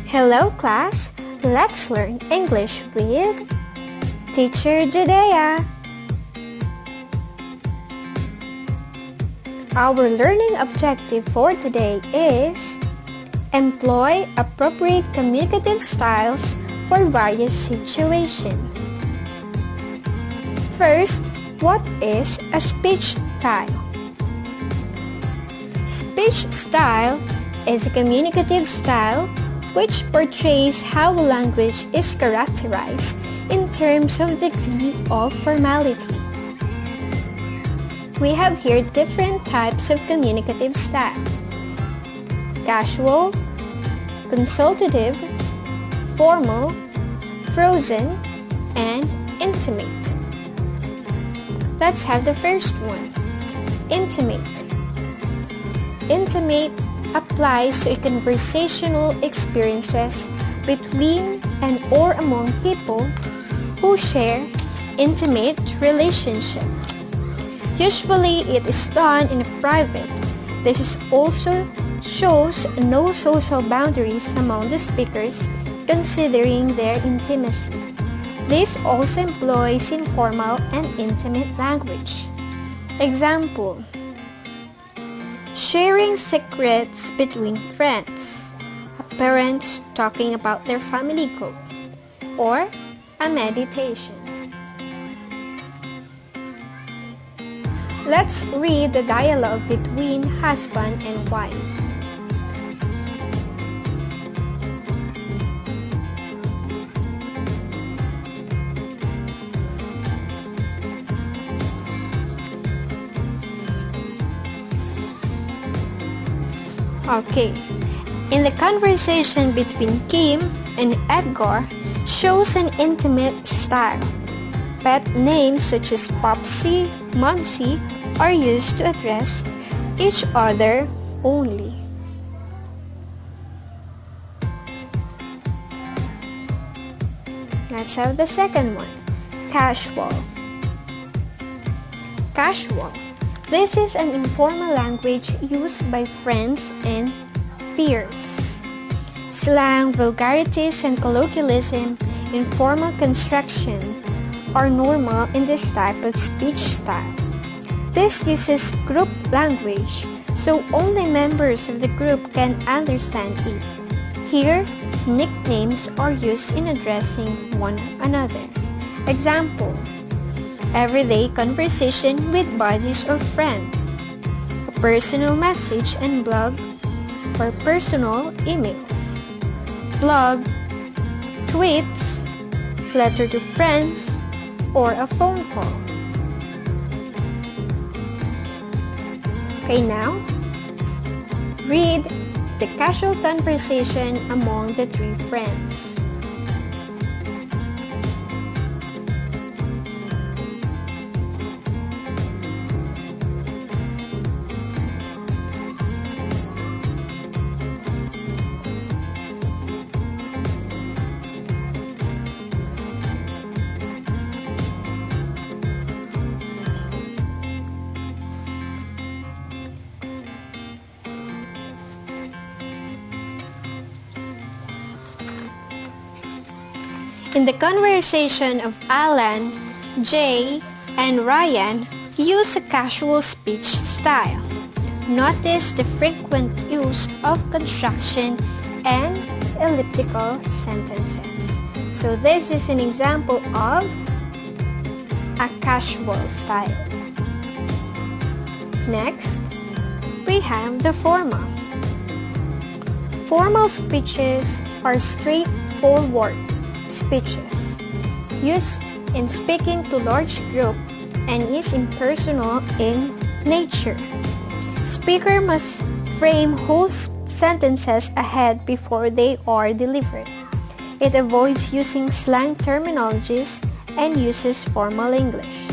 Hello class, let's learn English with Teacher Judea. Our learning objective for today is employ appropriate communicative styles for various situations. First, what is a speech style? Speech style is a communicative style which portrays how a language is characterized in terms of degree of formality. We have here different types of communicative style: casual, consultative, formal, frozen, and intimate. Let's have the first one, intimate. Intimate applies to a conversational experiences between and or among people who share intimate relationship. Usually it is done in private. This is also shows no social boundaries among the speakers considering their intimacy. This also employs informal and intimate language. Example: sharing secrets between friends, parents talking about their family code, or a meditation. Let's read the dialogue between husband and wife. Okay, in the conversation between Kim and Edgar shows an intimate style. Pet names such as Popsy, Mumsy are used to address each other only. Let's have the second one, casual. Casual. This is an informal language used by friends and peers. Slang, vulgarities, and colloquialism, informal construction are normal in this type of speech style. This uses group language, so only members of the group can understand it. Here, nicknames are used in addressing one another. Example: everyday conversation with buddies or friend, a personal message and blog or personal emails, blog, tweets, letter to friends, or a phone call. Okay, now read the casual conversation among the three friends. In the conversation of Alan, Jay, and Ryan use a casual speech style. Notice the frequent use of construction and elliptical sentences. So this is an example of a casual style. Next, we have the formal. Formal speeches are straightforward speeches used in speaking to large group and is impersonal in nature. Speaker must frame whole sentences ahead before they are delivered. It avoids using slang terminologies and uses formal English.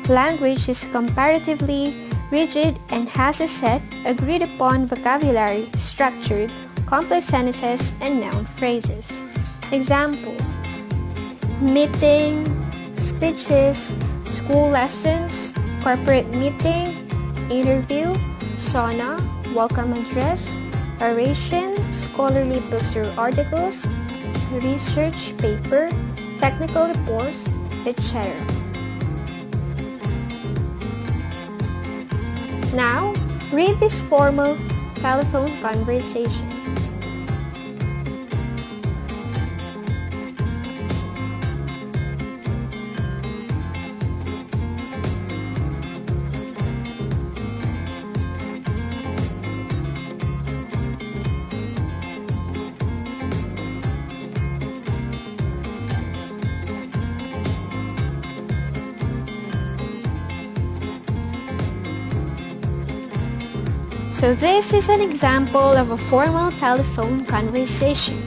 Language is comparatively rigid and has a set, agreed upon vocabulary, structured, complex sentences, and noun phrases. Example: meeting, speeches, school lessons, corporate meeting, interview, sauna, welcome address, oration, scholarly books or articles, research paper, technical reports, etc. Now, read this formal telephone conversation. So this is an example of a formal telephone conversation.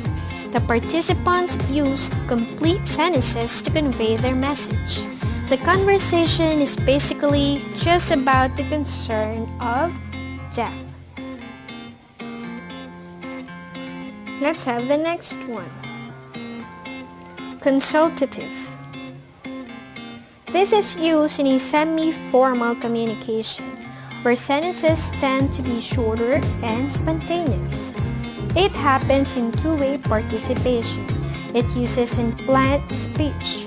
The participants used complete sentences to convey their message. The conversation is basically just about the concern of Jeff. Let's have the next one. Consultative. This is used in a semi-formal communication, where sentences tend to be shorter and spontaneous. It happens in two-way participation. It uses implied speech.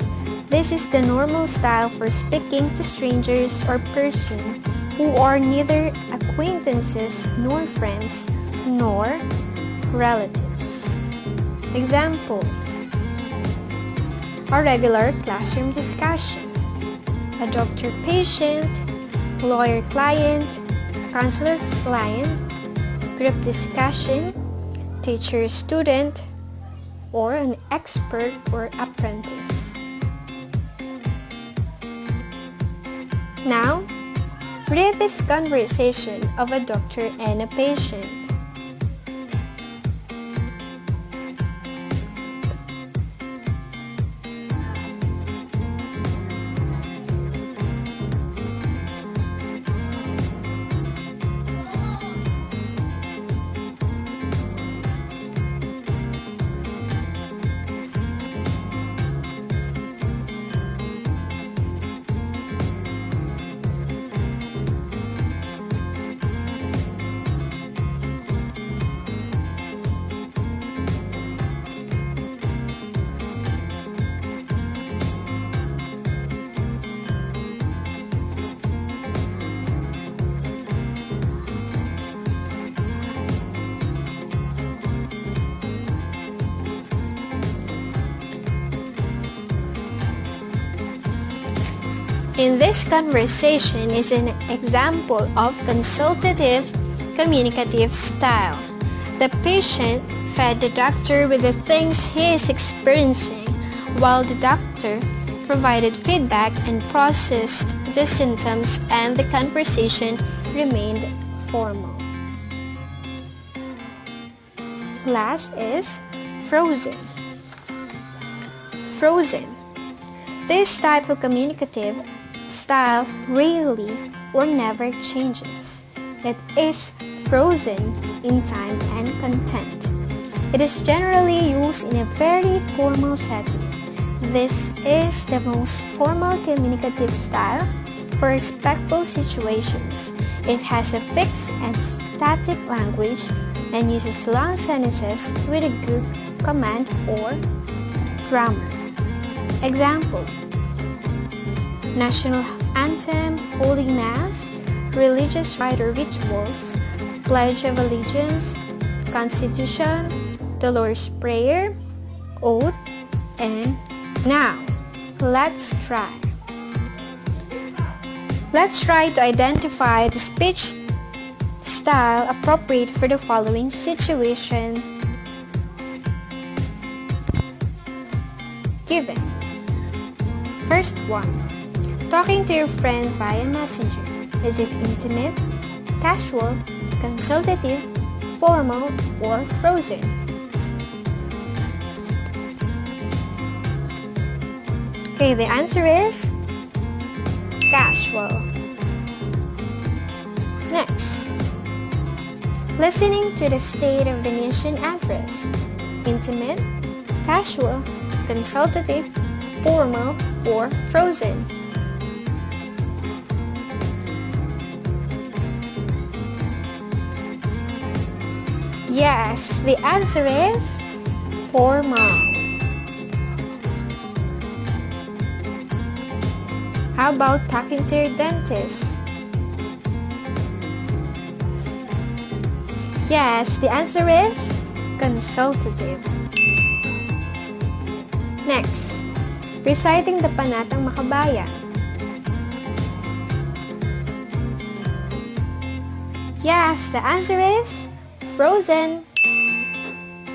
This is the normal style for speaking to strangers or persons who are neither acquaintances nor friends nor relatives. Example: a regular classroom discussion, a doctor-patient, lawyer-client, counselor-client, group discussion, teacher-student, or an expert or apprentice. Now, read this conversation of a doctor and a patient. In this conversation is an example of consultative communicative style. The patient fed the doctor with the things he is experiencing, while the doctor provided feedback and processed the symptoms, and the conversation remained formal. Last is frozen. Frozen. This type of communicative style rarely or never changes. It is frozen in time and content. It is generally used in a very formal setting. This is the most formal communicative style for respectful situations. It has a fixed and static language and uses long sentences with a good command or grammar. Example: national anthem, holy mass, religious rite or rituals, pledge of allegiance, constitution, the Lord's prayer, oath, and now. Let's try. Let's try to identify the speech style appropriate for the following situation given. First one, talking to your friend via messenger. Is it intimate, casual, consultative, formal, or frozen? Okay, the answer is casual. Next, listening to the State of the Nation address. Intimate, casual, consultative, formal, or frozen? Yes, the answer is formal. How about talking to your dentist? Yes, the answer is consultative. Next, reciting the Panatang Makabayan. Yes, the answer is frozen.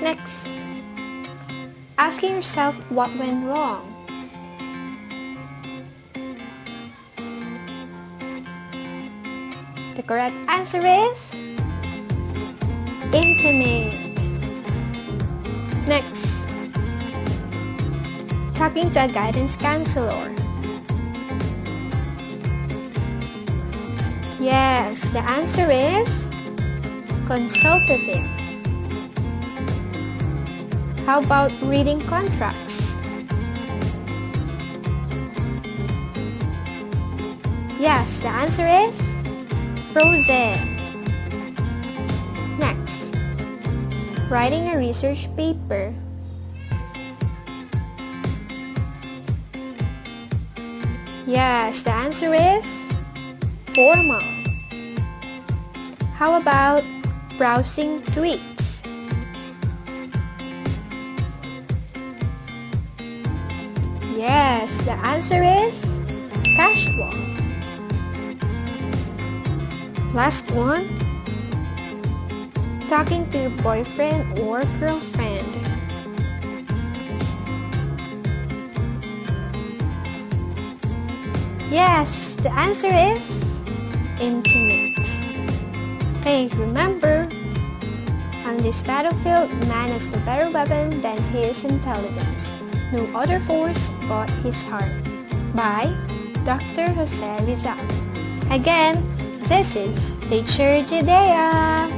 Next, asking yourself what went wrong. The correct answer is intimate. Next, talking to a guidance counselor. Yes, the answer is consultative. How about reading contracts? Yes, the answer is frozen. Next, writing a research paper. Yes, the answer is formal. How about browsing tweets? Yes, the answer is casual. Last one, talking to your boyfriend or girlfriend. Yes, the answer is intimate. Hey, remember, on this battlefield, man has no better weapon than his intelligence. No other force but his heart. By Dr. Jose Rizal. Again, this is Teacher Judea.